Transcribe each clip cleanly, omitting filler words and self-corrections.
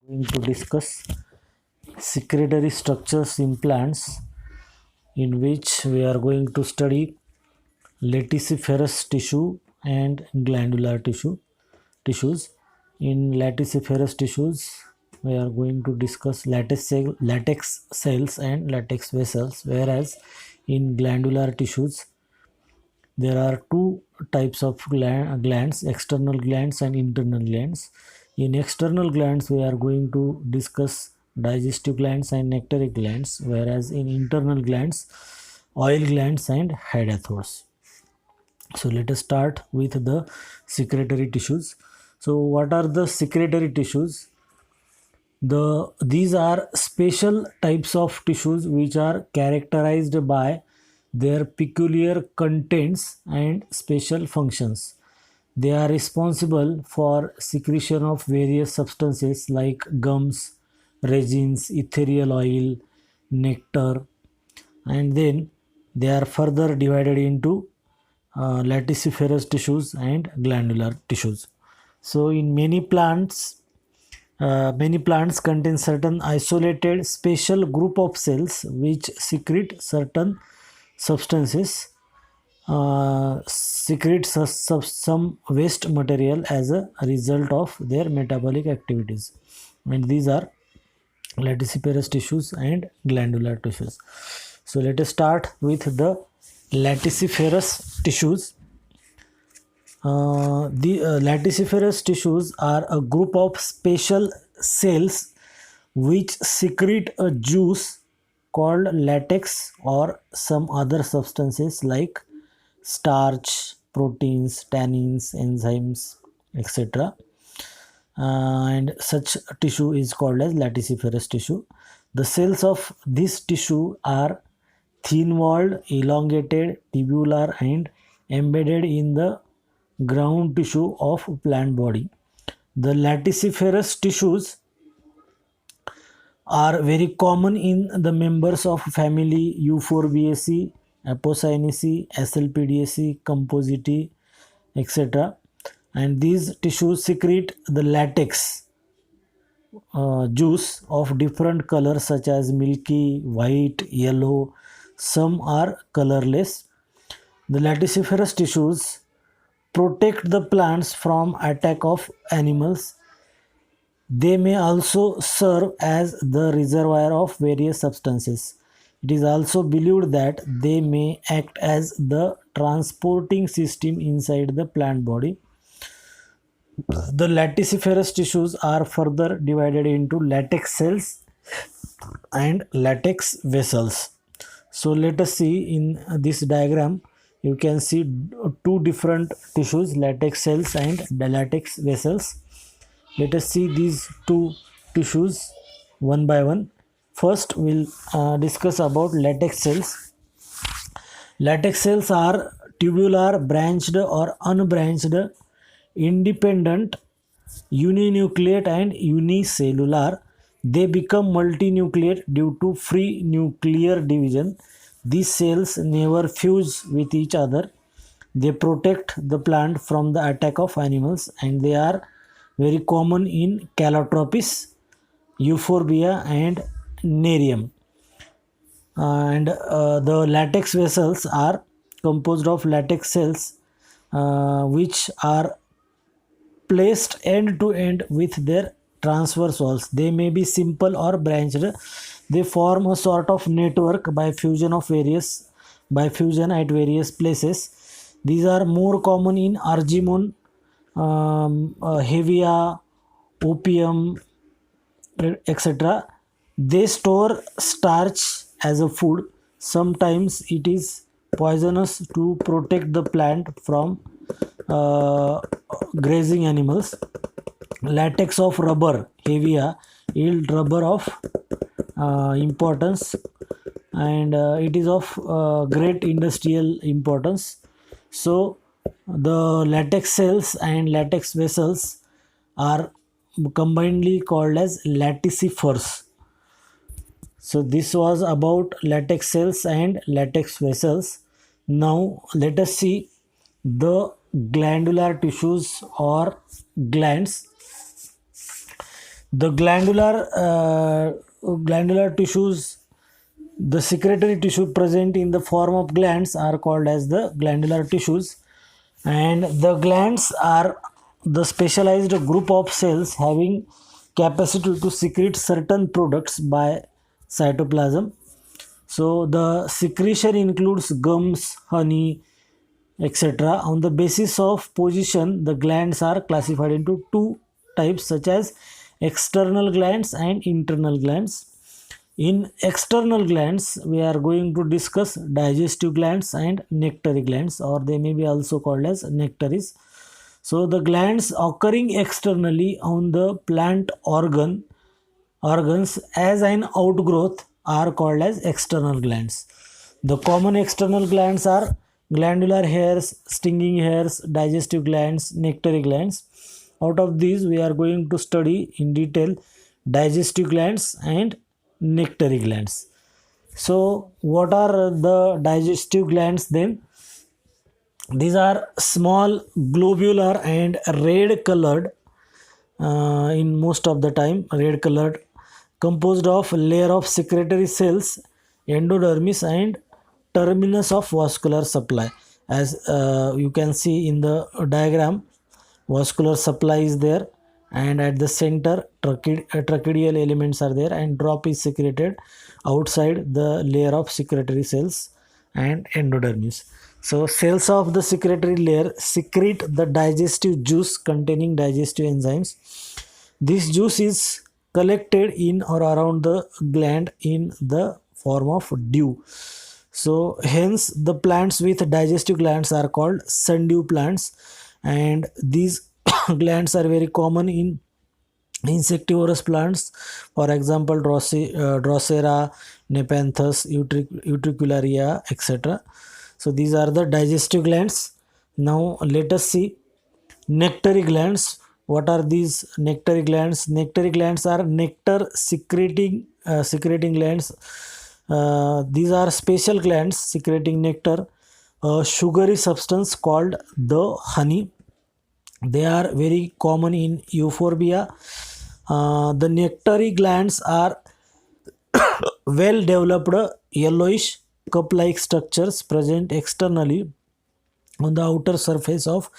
Going to discuss secretory structures in plants, in which we are going to study laticiferous tissue and glandular tissues. In laticiferous tissues, we are going to discuss latex cells and latex vessels, whereas in glandular tissues there are two types of glands, external glands and internal glands. In external glands, we are going to discuss digestive glands and nectary glands, whereas in internal glands, oil glands and hydrators. So let us start with the secretory tissues. So what are the secretory tissues? These are special types of tissues which are characterized by their peculiar contents and special functions. They are responsible for secretion of various substances like gums, resins, ethereal oil, nectar, and then they are further divided into laticiferous tissues and glandular tissues. So in many plants contain certain isolated special group of cells which secrete certain substances, some waste material as a result of their metabolic activities, and these are laticiferous tissues and glandular tissues. So let us start with the laticiferous tissues. The laticiferous tissues are a group of special cells which secrete a juice called latex or some other substances like starch, proteins, tannins, enzymes, etc. And such tissue is called as laticiferous tissue. The cells of this tissue are thin-walled, elongated, tubular, and embedded in the ground tissue of plant body. The laticiferous tissues are very common in the members of family Euphorbiaceae, Apocynaceae, Asalpidiaceae, Compositae, etc. And these tissues secrete the latex juice of different colors such as milky, white, yellow. Some are colorless. The laticiferous tissues protect the plants from attack of animals. They may also serve as the reservoir of various substances. It is also believed that they may act as the transporting system inside the plant body. The laticiferous tissues are further divided into latex cells and latex vessels. So let us see in this diagram. You can see two different tissues, latex cells and the latex vessels. Let us see these two tissues one by one. First, we'll discuss about latex cells. Latex cells are tubular, branched or unbranched, independent, uninucleate and unicellular. They become multinucleate due to free nuclear division. These cells never fuse with each other. They protect the plant from the attack of animals, and they are very common in Calotropis, Euphorbia and Nerium. The latex vessels are composed of latex cells which are placed end to end with their transverse walls. They may be simple or branched. They form a sort of network by fusion at various places. These are more common in argemone, hevea, opium, etc. They store starch as a food. Sometimes it is poisonous to protect the plant from grazing animals. Latex of rubber, hevea, yield rubber of importance, and it is of great industrial importance. So the latex cells and latex vessels are combinedly called as laticifers. So this was about latex cells and latex vessels. Now let us see the glandular tissues or glands. The glandular tissues, the secretory tissue present in the form of glands are called as the glandular tissues, and the glands are the specialized group of cells having capacity to secrete certain products by cytoplasm. So the secretion includes gums, honey, etc. On the basis of position, the glands are classified into two types such as external glands and internal glands. In external glands, we are going to discuss digestive glands and nectary glands, or they may be also called as nectaries. So the glands occurring externally on the plant organs as an outgrowth are called as external glands. The common external glands are glandular hairs, stinging hairs, digestive glands, nectary glands. Out of these, we are going to study in detail digestive glands and nectary glands. So, what are the digestive glands then? These are small, globular, and red colored, in most of the time red colored, composed of layer of secretory cells, endodermis, and terminus of vascular supply. As you can see in the diagram, vascular supply is there, and at the center tracheal elements are there, and drop is secreted outside the layer of secretory cells and endodermis. So cells of the secretory layer secrete the digestive juice containing digestive enzymes. This juice is collected in or around the gland in the form of dew. So hence the plants with digestive glands are called sundew plants, and these glands are very common in insectivorous plants, for example Drosera, Nepenthes, Utricularia, etc. So these are the digestive glands. Now let us see nectary glands. What are these nectary glands? Nectary glands are nectar secreting glands. These are special glands secreting nectar, a sugary substance called the honey. They are very common in euphorbia. The nectary glands are well developed yellowish cup-like structures present externally on the outer surface of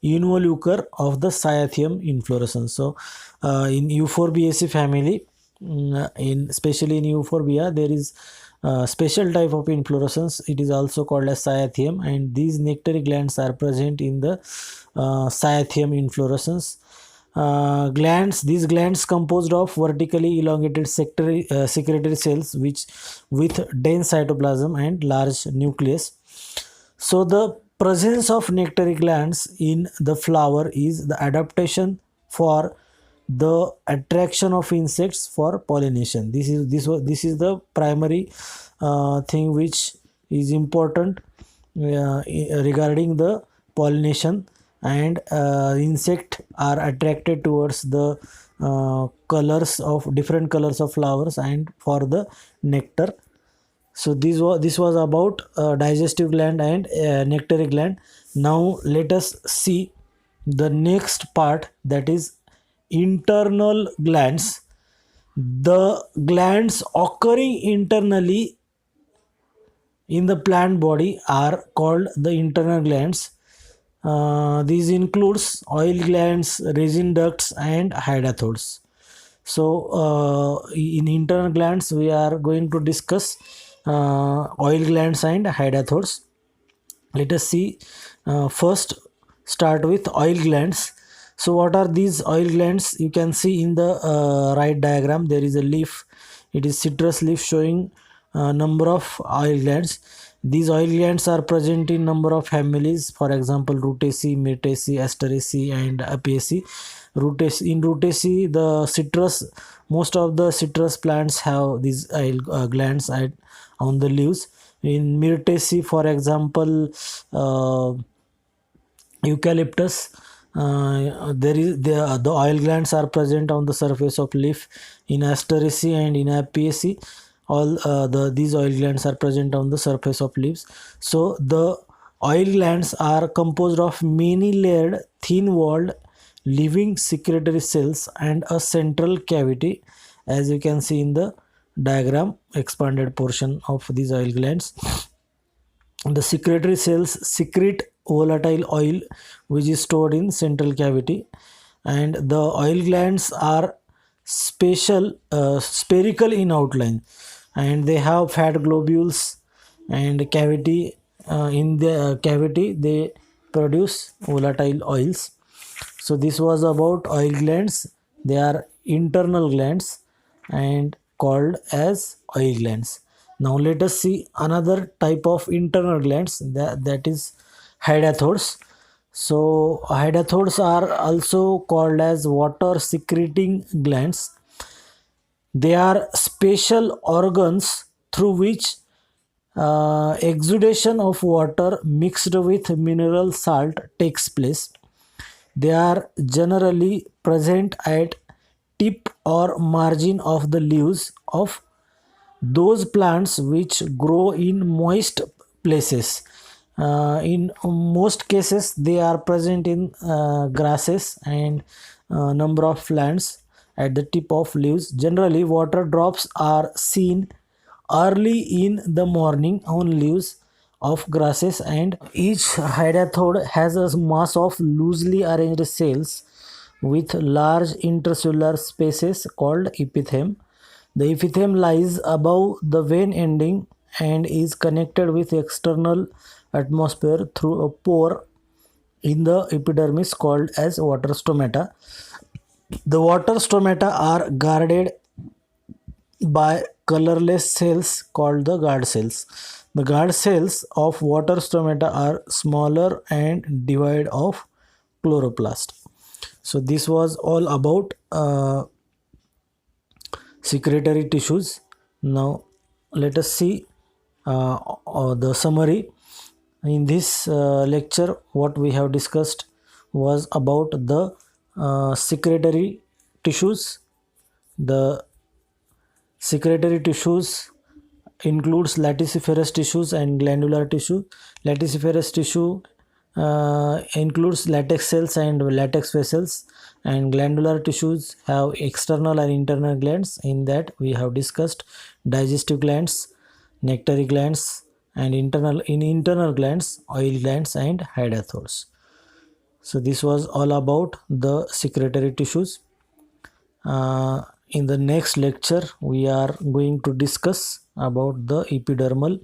involucre of the cyathium inflorescence. So in Euphorbiaceae family, in especially in euphorbia, there is a special type of inflorescence. It is also called as cyathium, and these nectary glands are present in the cyathium inflorescence. These glands composed of vertically elongated secretory cells which with dense cytoplasm and large nucleus. So the presence of nectary glands in the flower is the adaptation for the attraction of insects for pollination. This is the primary thing which is important regarding the pollination, and insect are attracted towards the colors of different colors of flowers and for the nectar. So this was about digestive gland and nectary gland. Now let us see the next part, that is internal glands. The glands occurring internally in the plant body are called the internal glands. These includes oil glands, resin ducts, and hydrators. So in internal glands we are going to discuss oil glands and hydrators. Let us see, first start with oil glands. So what are these oil glands? You can see in the right diagram there is a leaf. It is citrus leaf showing number of oil glands. These oil glands are present in number of families, for example Rutaceae, Myrtaceae, Asteraceae, and Apiaceae. In Rutaceae, the citrus, most of the citrus plants have these oil glands on the leaves. In Myrtaceae, for example eucalyptus, the oil glands are present on the surface of leaf. In Asteraceae and in Apiaceae, all these oil glands are present on the surface of leaves. So the oil glands are composed of many layered thin walled living secretory cells and a central cavity, as you can see in the diagram, expanded portion of these oil glands. The secretory cells secrete volatile oil which is stored in central cavity, and the oil glands are spherical in outline, and they have fat globules and cavity. In the cavity they produce volatile oils. So this was about oil glands. They are internal glands and called as oil glands. Now let us see another type of internal glands, that is hydrators. So hydrators are also called as water secreting glands. They are special organs through which exudation of water mixed with mineral salt takes place. They are generally present at tip or margin of the leaves of those plants which grow in moist places. In most cases, they are present in grasses and number of plants at the tip of leaves. Generally, water drops are seen early in the morning on leaves of grasses, and each hydathode has a mass of loosely arranged cells with large intercellular spaces called epitheme. The epitheme lies above the vein ending and is connected with external atmosphere through a pore in the epidermis called as water stomata. The water stomata are guarded by colorless cells called the guard cells. The guard cells of water stomata are smaller and devoid of chloroplast. So this was all about secretory tissues. Now let us see the summary. In this lecture, what we have discussed was about the secretory tissues. The secretory tissues includes laticiferous tissues and glandular tissue. Laticiferous tissue includes latex cells and latex vessels, and glandular tissues have external and internal glands. In that we have discussed digestive glands, nectary glands, and internal glands, oil glands and hydrators. So this was all about the secretory tissues. In the next lecture we are going to discuss about the epidermal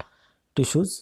tissues.